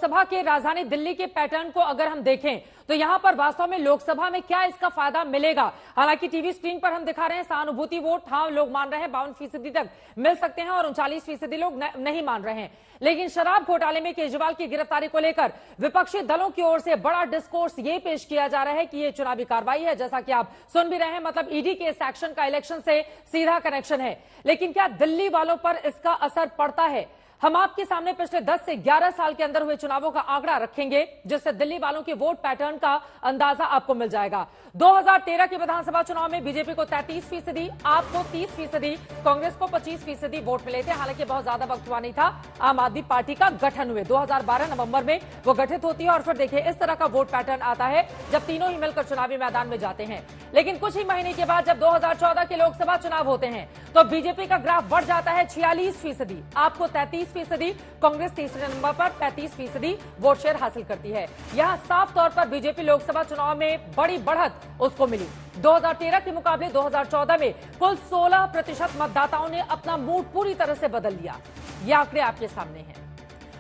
लोकसभा के राजधानी दिल्ली के पैटर्न को अगर हम देखें तो यहां पर वास्तव में लोकसभा में क्या इसका फायदा मिलेगा। हालांकि टीवी स्क्रीन पर हम दिखा रहे हैं सहानुभूति वोट, हाँ लोग मान रहे हैं 52% तक मिल सकते हैं और 39% लोग नहीं मान रहे हैं। लेकिन शराब घोटाले में केजरीवाल की गिरफ्तारी को लेकर विपक्षी दलों की ओर से बड़ा डिस्कोर्स ये पेश किया जा रहा है कि ये चुनावी कार्रवाई है, जैसा कि आप सुन भी रहे हैं, मतलब ईडी के इस एक्शन का इलेक्शन से सीधा कनेक्शन है। लेकिन क्या दिल्ली वालों पर इसका असर पड़ता है? हम आपके सामने पिछले 10 से 11 साल के अंदर हुए चुनावों का आंकड़ा रखेंगे, जिससे दिल्ली वालों के वोट पैटर्न का अंदाजा आपको मिल जाएगा। 2013 के विधानसभा चुनाव में बीजेपी को 33%, आपको 30%, कांग्रेस को 25% वोट मिले थे। हालांकि बहुत ज्यादा वक्त हुआ नहीं था आम आदमी पार्टी का गठन हुए, 2012 नवंबर में वो गठित होती है और फिर देखिए इस तरह का वोट पैटर्न आता है जब तीनों ही मिलकर चुनावी मैदान में जाते हैं। लेकिन कुछ ही महीने के बाद जब 2014 के लोकसभा चुनाव होते हैं तो बीजेपी का ग्राफ बढ़ जाता है 46%, आपको 33%, कांग्रेस तीसरे नंबर पर 35% वोट शेयर हासिल करती है। यहां साफ तौर पर बीजेपी लोकसभा चुनाव में बड़ी बढ़त उसको मिली। 2013 के मुकाबले 2014 में कुल 16% मतदाताओं ने अपना मूड पूरी तरह से बदल लिया। ये आंकड़े आपके सामने हैं।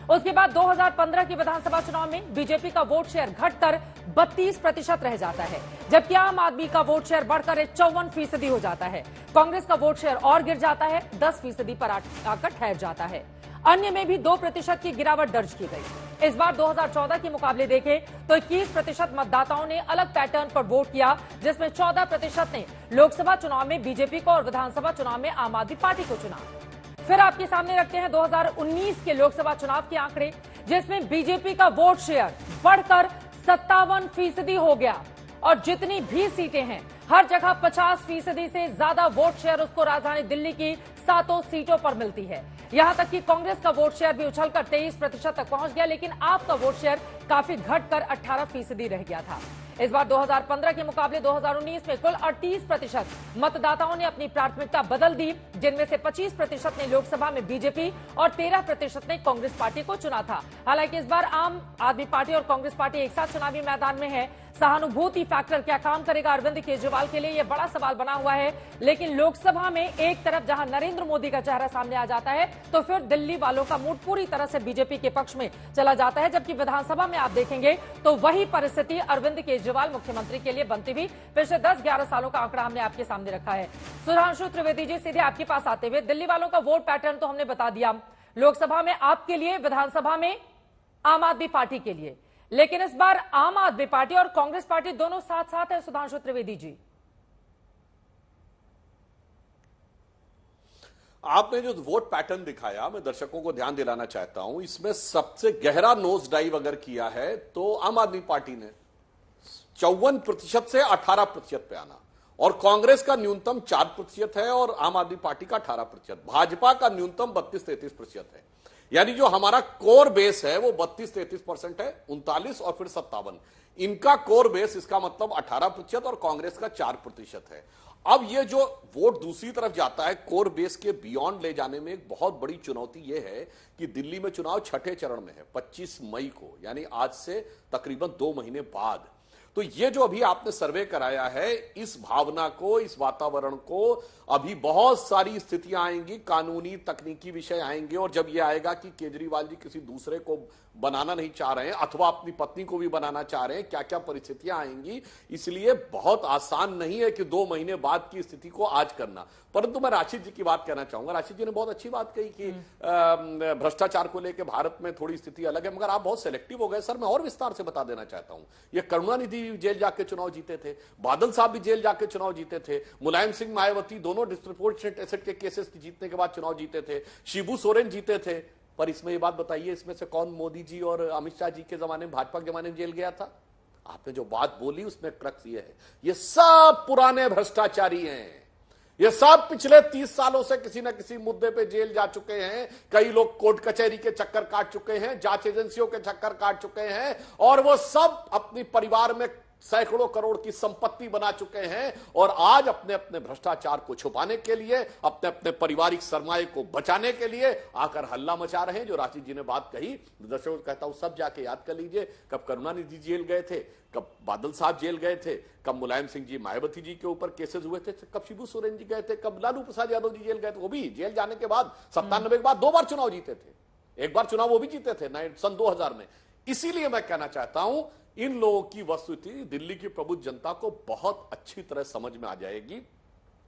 उसके बाद 2015 के विधानसभा चुनाव में बीजेपी का वोट शेयर घटकर 32% रह जाता है, जबकि आम आदमी का वोट शेयर बढ़कर 54% हो जाता है। कांग्रेस का वोट शेयर और गिर जाता है, 10% पर आकर ठहर जाता है। अन्य में भी 2% की गिरावट दर्ज की गई। इस बार 2014 के मुकाबले देखें तो 21% मतदाताओं ने अलग पैटर्न पर वोट किया, जिसमें 14% ने लोकसभा चुनाव में बीजेपी को और विधानसभा चुनाव में आम आदमी पार्टी को चुना। फिर आपके सामने रखते हैं 2019 के लोकसभा चुनाव के आंकड़े, जिसमें बीजेपी का वोट शेयर बढ़कर 57% हो गया और जितनी भी सीटें हैं हर जगह 50% से ज्यादा वोट शेयर उसको राजधानी दिल्ली की 7 सीटों पर मिलती है। यहां तक कि कांग्रेस का वोट शेयर भी उछलकर 23% तक पहुंच गया, लेकिन आपका वोट शेयर काफी घटकर 18% रह गया था। इस बार 2015 के मुकाबले 2019 में कुल 38% मतदाताओं ने अपनी प्राथमिकता बदल दी, जिनमें से 25% ने लोकसभा में बीजेपी और 13% ने कांग्रेस पार्टी को चुना था। हालांकि इस बार आम आदमी पार्टी और कांग्रेस पार्टी एक साथ चुनावी मैदान में है। सहानुभूति फैक्टर क्या काम करेगा अरविंद केजरीवाल के लिए, यह बड़ा सवाल बना हुआ है। लेकिन लोकसभा में एक तरफ जहां नरेंद्र मोदी का चेहरा सामने आ जाता है तो फिर दिल्ली वालों का मूड पूरी तरह से बीजेपी के पक्ष में चला जाता है, जबकि विधानसभा में आप देखेंगे तो वही परिस्थिति अरविंद केजरीवाल मुख्यमंत्री के लिए बनती हुई पिछले 10-11 सालों का आंकड़ा हमने आपके सामने रखा है। सुधांशु त्रिवेदी जी, सीधे आपके पास आते हुए, दिल्ली वालों का वोट पैटर्न तो हमने बता दिया, लोकसभा में आपके लिए, विधानसभा में आम आदमी पार्टी के लिए, लेकिन इस बार आम आदमी पार्टी और कांग्रेस पार्टी दोनों साथ साथ है। सुधांशु त्रिवेदी जी, आपने जो वोट पैटर्न दिखाया, मैं दर्शकों को ध्यान दिलाना चाहता हूं, इसमें सबसे गहरा नोज डाइव अगर किया है तो आम आदमी पार्टी ने 54% से 18% पे आना, और कांग्रेस का न्यूनतम 4% है और आम आदमी पार्टी का 18%, भाजपा का न्यूनतम 32-33% है। यानी जो हमारा कोर बेस है वो 32-33% है, 39 और फिर 57। इनका कोर बेस, इसका मतलब 18% और कांग्रेस का 4% है। अब ये जो वोट दूसरी तरफ जाता है, कोर बेस के बियॉन्ड ले जाने में एक बहुत बड़ी चुनौती यह है कि दिल्ली में चुनाव छठे चरण में है 25 मई को, यानी आज से तकरीबन 2 महीने बाद। तो ये जो अभी आपने सर्वे कराया है, इस भावना को, इस वातावरण को, अभी बहुत सारी स्थितियां आएंगी, कानूनी तकनीकी विषय आएंगे, और जब ये आएगा कि केजरीवाल जी किसी दूसरे को बनाना नहीं चाह रहे हैं अथवा अपनी पत्नी को भी बनाना चाह रहे हैं, क्या क्या परिस्थितियां आएंगी। इसलिए बहुत आसान नहीं है कि 2 महीने बाद की स्थिति को आज करना। परंतु मैं राशिद जी की बात कहना चाहूंगा। राशिद जी ने बहुत अच्छी बात कही कि भ्रष्टाचार को लेकर भारत में थोड़ी स्थिति अलग है, मगर आप बहुत सेलेक्टिव हो गए। सर, मैं और विस्तार से बता देना चाहता हूं, ये करुणानिधि जेल जाके चुनाव जीते थे, बादल साहब भी जेल जाके चुनाव जीते थे, मुलायम सिंह मायावती दोनों डिस्प्रोपोर्शनेट एसेट के केसेस जीतने के बाद चुनाव जीते थे, शिबू सोरेन जीते थे। पर इसमें ये बात बताइए, इसमें से कौन मोदी जी और अमित शाह जी के जमाने में, भाजपा के जमाने में जेल गया था? आपने जो बात बोली उसमें क्रक्स ये है, ये सब पुराने भ्रष्टाचारी हैं, ये सब पिछले 30 सालों से किसी न किसी मुद्दे पे जेल जा चुके हैं। कई लोग कोर्ट कचहरी के चक्कर काट चुके हैं, जांच एजेंसियों के चक्कर काट चुके हैं, और वो सब अपनी परिवार में सैकड़ों करोड़ की संपत्ति बना चुके हैं, और आज अपने अपने भ्रष्टाचार को छुपाने के लिए, अपने अपने पारिवारिक सरमाए को बचाने के लिए आकर हल्ला मचा रहे हैं। जो राशिद जी ने बात कही, दर्शकों को कहता हूं सब जाके याद कर लीजिए, कब करुणानिधि जेल गए थे, कब बादल साहब जेल गए थे, कब मुलायम सिंह जी मायावती जी के ऊपर केसेस हुए थे, कब शिबू सोरेन जी गए थे, कब लालू प्रसाद यादव जी जेल गए थे। वो भी जेल जाने के बाद 97 के बाद 2 बार चुनाव जीते थे, एक बार चुनाव वो भी जीते थे सन 2000 में। इसीलिए मैं कहना चाहता हूं इन लोगों की वस्तुस्थिति दिल्ली की प्रबुद्ध जनता को बहुत अच्छी तरह समझ में आ जाएगी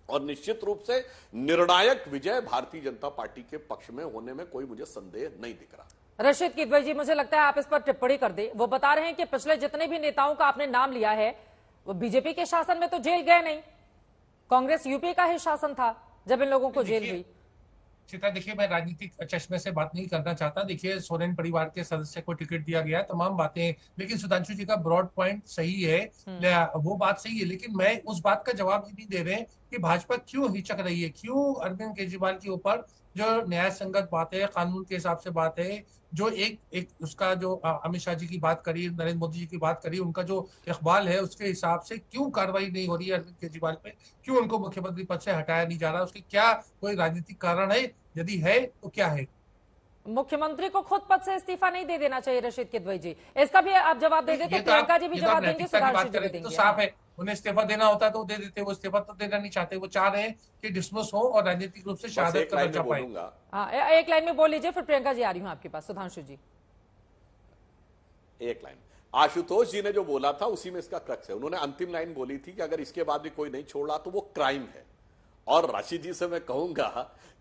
और निश्चित रूप से निर्णायक विजय भारतीय जनता पार्टी के पक्ष में होने में कोई मुझे संदेह नहीं दिख रहा। रशीद किदवई जी, मुझे लगता है आप इस पर टिप्पणी कर दे। वो बता रहे हैं कि पिछले जितने भी नेताओं का आपने नाम लिया है वो बीजेपी के शासन में तो जेल गए नहीं, कांग्रेस यूपी का ही शासन था जब इन लोगों को जेल हुई। चित्रा, देखिए मैं राजनीतिक चश्मे से बात नहीं करना चाहता। देखिए सोरेन परिवार के सदस्य को टिकट दिया गया, तमाम बातें, लेकिन सुधांशु जी का ब्रॉड पॉइंट सही है, वो बात सही है, लेकिन मैं उस बात का जवाब ही नहीं दे रहे कि भाजपा क्यों हिचक रही है, क्यों अरविंद केजरीवाल के ऊपर जो न्याय संगत बात है, कानून के हिसाब से बात है, जो एक उसका जो अमित शाह जी की बात करी, नरेंद्र मोदी जी की बात करी, उनका जो इकबाल है उसके हिसाब से क्यों कार्रवाई नहीं हो रही है अरविंद केजरीवाल पे, क्यों उनको मुख्यमंत्री पद से हटाया नहीं जा रहा, उसके क्या कोई राजनीतिक कारण है? यदि है तो क्या है? मुख्यमंत्री को खुद पद से इस्तीफा नहीं दे देना चाहिए रशीद किदवई जी, इसका भी आप जवाब दे देते। प्रियंका जी भी जवाब देंगे, सुधांशु जी भी देंगे। तो साफ है, उन्हें इस्तीफा देना होता तो दे देते, वो इस्तीफा तो देना नहीं चाहते, वो चाह रहे हैं कि डिसमिस हो और राजनीतिक रूप से शहादत का दर्जा पाए। हाँ, एक लाइन में बोल लीजिए, फिर प्रियंका जी आ रही हूँ आपके पास। सुधांशु जी, एक लाइन आशुतोष जी ने जो बोला था उसी में इसका क्रक्स है। उन्होंने अंतिम लाइन बोली थी कि अगर इसके बाद भी कोई नहीं छोड़ रहा तो वो क्राइम है। और राशि जी से मैं कहूंगा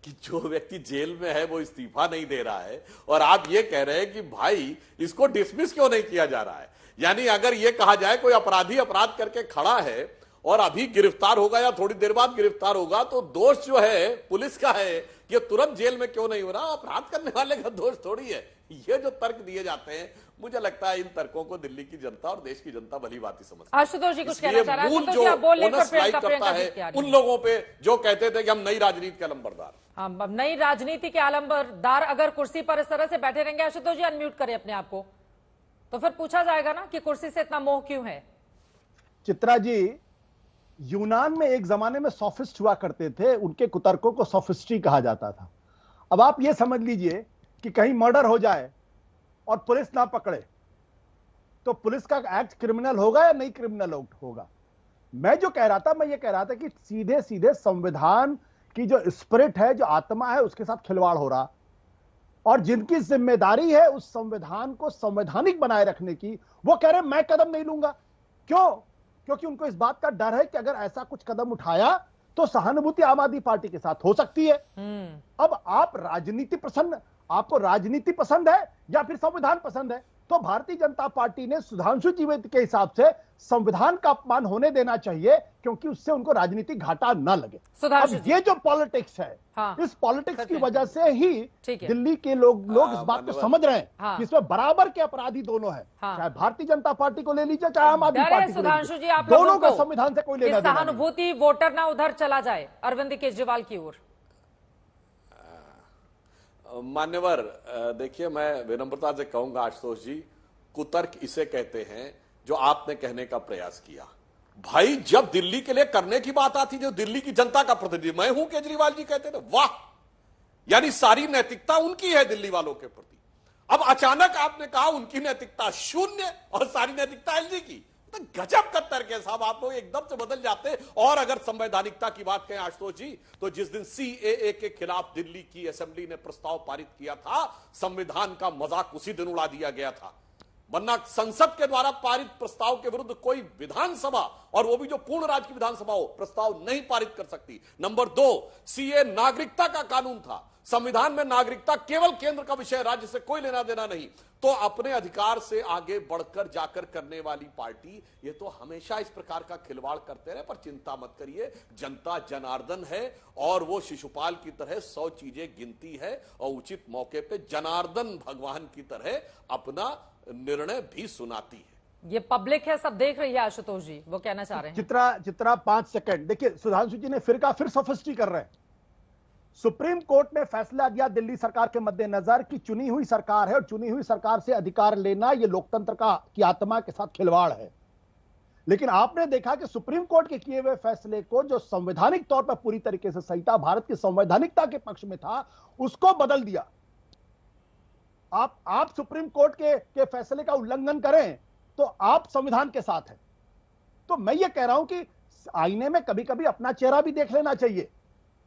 कि जो व्यक्ति जेल में है वो इस्तीफा नहीं दे रहा है और आप ये कह रहे हैं कि भाई इसको डिसमिस क्यों नहीं किया जा रहा है, यानी अगर ये कहा जाए कोई अपराधी अपराध करके खड़ा है और अभी गिरफ्तार होगा या थोड़ी देर बाद गिरफ्तार होगा तो दोष जो है पुलिस का है, ये तुरंत जेल में क्यों नहीं हो रहा, अपराध करने वाले का दोष थोड़ी है। ये जो तर्क दिए जाते हैं, मुझे लगता है इन तर्कों को दिल्ली की जनता और देश की जनता भली बात ही समझती है। आशुतोष जी कुछ कहना चाह रहे हैं? मूल जो ओनस लाइक करता है उन लोगों पे जो कहते थे कि हम नई राजनीति के अलंबरदार। हाँ, नई राजनीति के अलंबरदार अगर कुर्सी पर इस तरह से बैठे रहेंगे, आशुतोष जी अनम्यूट करें अपने आप को, तो फिर पूछा जाएगा ना कि कुर्सी से इतना मोह क्यों है। चित्रा जी, यूनान में एक जमाने में सोफिस्ट हुआ करते थे, उनके कुतर्कों को सोफिस्ट्री कहा जाता था। अब आप ये समझ लीजिए कि कहीं मर्डर हो जाए और पुलिस ना पकड़े तो पुलिस का एक्ट क्रिमिनल होगा या नहीं क्रिमिनल होगा। मैं जो कह रहा था, मैं ये कह रहा था कि सीधे सीधे संविधान की जो स्पिरिट है, जो आत्मा है, उसके साथ खिलवाड़ हो रहा और जिनकी जिम्मेदारी है उस संविधान को संवैधानिक बनाए रखने की, वो कह रहे मैं कदम नहीं लूंगा। क्यों? क्योंकि उनको इस बात का डर है कि अगर ऐसा कुछ कदम उठाया तो सहानुभूति आम आदमी पार्टी के साथ हो सकती है। अब आप आपको राजनीति पसंद है या फिर संविधान पसंद है? तो भारतीय जनता पार्टी ने सुधांशु जी के हिसाब से संविधान का अपमान होने देना चाहिए, क्योंकि उससे उनको राजनीतिक घाटा ना लगे। अब ये जो पॉलिटिक्स है, हाँ, इस पॉलिटिक्स की वजह से ही दिल्ली के लोग इस बात को समझ रहे हैं, हाँ, कि इसमें बराबर के अपराधी दोनों हैं, हाँ, चाहे भारतीय जनता पार्टी को ले लीजिए चाहे आम आदमी पार्टी को ले लीजिए, दोनों का संविधान से कोई लेना देना नहीं। सहानुभूति वोटर ना उधर चला जाए अरविंद केजरीवाल की ओर। मान्यवर, देखिए मैं विनम्रता से कहूंगा आशुतोष जी, कुतर्क इसे कहते हैं जो आपने कहने का प्रयास किया। भाई जब दिल्ली के लिए करने की बात आती, जो दिल्ली की जनता का प्रतिनिधि मैं हूं, केजरीवाल जी कहते थे वाह, यानी सारी नैतिकता उनकी है दिल्ली वालों के प्रति। अब अचानक आपने कहा उनकी नैतिकता शून्य और सारी नैतिकता एलजी की, तो गजब का तर्क है साहब, आप लोग एकदम से बदल जाते। और अगर संवैधानिकता की बात करें आशुतोष जी, तो जिस दिन सीएए के खिलाफ दिल्ली की असेंबली ने प्रस्ताव पारित किया था, संविधान का मजाक उसी दिन उड़ा दिया गया था। वरना संसद के द्वारा पारित प्रस्ताव के विरुद्ध कोई विधानसभा, और वो भी जो पूर्ण राज्य की विधानसभा हो, प्रस्ताव नहीं पारित कर सकती। नंबर 2, सीए नागरिकता का कानून था। संविधान में नागरिकता केवल केंद्र का विषय, राज्य से कोई लेना देना नहीं। तो अपने अधिकार से आगे बढ़कर जाकर करने वाली पार्टी ये तो हमेशा इस प्रकार का खिलवाड़ करते रहे। पर चिंता मत करिए, जनता जनार्दन है और वो शिशुपाल की तरह 100 चीजें गिनती है और उचित मौके पे जनार्दन भगवान की तरह अपना निर्णय भी सुनाती है। ये पब्लिक है, सब देख रही है आशुतोष जी, वो कहना चाह रहे हैं। चित्रा 5 सेकंड देखिए, सुधांशु जी ने फिर सोफिस्टी कर रहे हैं। सुप्रीम कोर्ट ने फैसला दिया दिल्ली सरकार के मद्देनजर कि चुनी हुई सरकार है और चुनी हुई सरकार से अधिकार लेना यह लोकतंत्र की आत्मा के साथ खिलवाड़ है। लेकिन आपने देखा कि सुप्रीम कोर्ट के किए हुए फैसले को, जो संवैधानिक तौर पर पूरी तरीके से सही था, भारत की संवैधानिकता के पक्ष में था, उसको बदल दिया। आप सुप्रीम कोर्ट के फैसले का उल्लंघन करें तो आप संविधान के साथ हैं। तो मैं ये कह रहा हूं कि आईने में कभी कभी अपना चेहरा भी देख लेना चाहिए।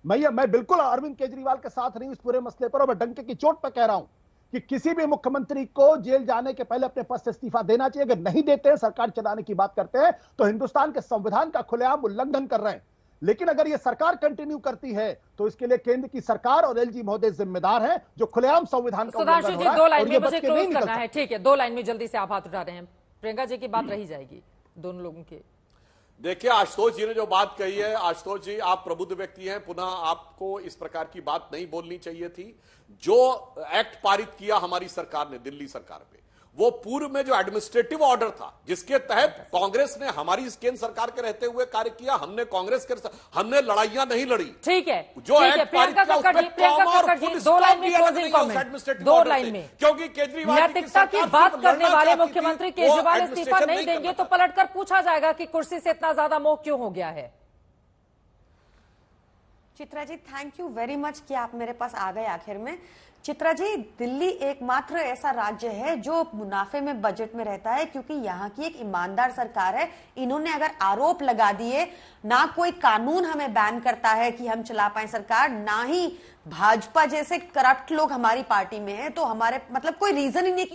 मैं बिल्कुल अरविंद केजरीवाल के साथ नहीं इस पूरे मसले पर, और मैं डंके की चोट पर कह रहा हूं कि किसी भी मुख्यमंत्री को जेल जाने के पहले अपने पद से इस्तीफा देना चाहिए। अगर नहीं देते हैं, सरकार चलाने की बात करते हैं, तो हिंदुस्तान के संविधान का खुलेआम उल्लंघन कर रहे हैं। लेकिन अगर ये सरकार कंटिन्यू करती है तो इसके लिए केंद्र की सरकार और एलजी महोदय जिम्मेदार हैं, जो खुलेआम संविधान का सुधांशु उल्लंघन हो जी, रहा है। दो लाइन और में ये मुझे बच के नहीं क्लोज निकल करना है। ठीक है, दो लाइन में जल्दी से आप हाथ उठा रहे हैं। प्रियंका जी की बात रही जाएगी दोनों लोगों के। देखिए, आशुतोष जी ने जो बात कही है, आशुतोष जी आप प्रबुद्ध व्यक्ति हैं, पुनः आपको इस प्रकार की बात नहीं बोलनी चाहिए थी। जो एक्ट पारित किया हमारी सरकार ने, दिल्ली सरकार पे, वो पूर्व में जो एडमिनिस्ट्रेटिव ऑर्डर था, जिसके तहत कांग्रेस ने हमारी इस केंद्र सरकार के रहते हुए कार्य किया, हमने कांग्रेस के, हमने लड़ाइयां नहीं लड़ी। ठीक है, जो ठीक है। एक्ट पारित प्रियंका किया कक्कड़ जी, प्रियंका कक्कड़ जी, दो लाइन में क्लोजिंग कमेंट, दो लाइन में। क्योंकि केजरीवाल नैतिकता की बात करने वाले मुख्यमंत्री केजरीवाल इस्तीफा नहीं देंगे तो पलटकर पूछा जाएगा कि कुर्सी से इतना ज्यादा मोह क्यों हो गया है। Chitra ji, thank you very much कि आप मेरे पास आ गए आखिर में। चित्रा जी, दिल्ली एकमात्र ऐसा राज्य है जो मुनाफे में बजट में रहता है, क्योंकि यहाँ की एक ईमानदार सरकार है। इन्होंने अगर आरोप लगा दिए, ना कोई कानून हमें बैन करता है कि हम चला पाए सरकार, ना ही भाजपा जैसे करप्ट लोग हमारी पार्टी में है, तो हमारे मतलब कोई रीजन ही नहीं।